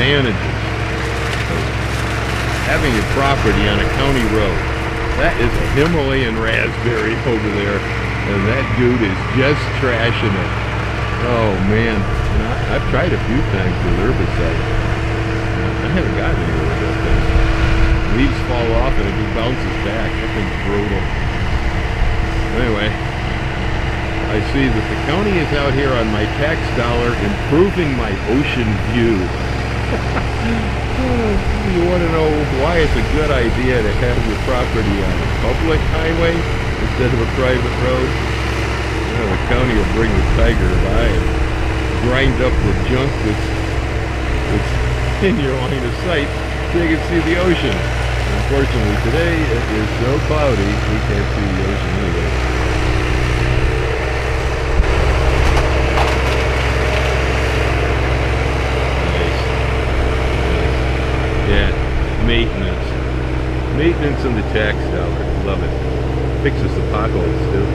advantages of having your property on a county road. That is a Himalayan raspberry over there, and that dude is just trashing it. Oh man, and I've tried a few times with herbicide. I haven't gotten anywhere with that thing. Leaves fall off and it just bounces back. That thing's brutal. Anyway, I see that the county is out here on my tax dollar improving my ocean view. You want to know why it's a good idea to have your property on a public highway instead of a private road? Well, the county will bring the tiger by and grind up the junk that's in your line of sight so you can see the ocean. Unfortunately, today it is so cloudy we can't see the ocean anyway. Yeah, maintenance. Maintenance in the tax dollar. Love it. Fixes the potholes too.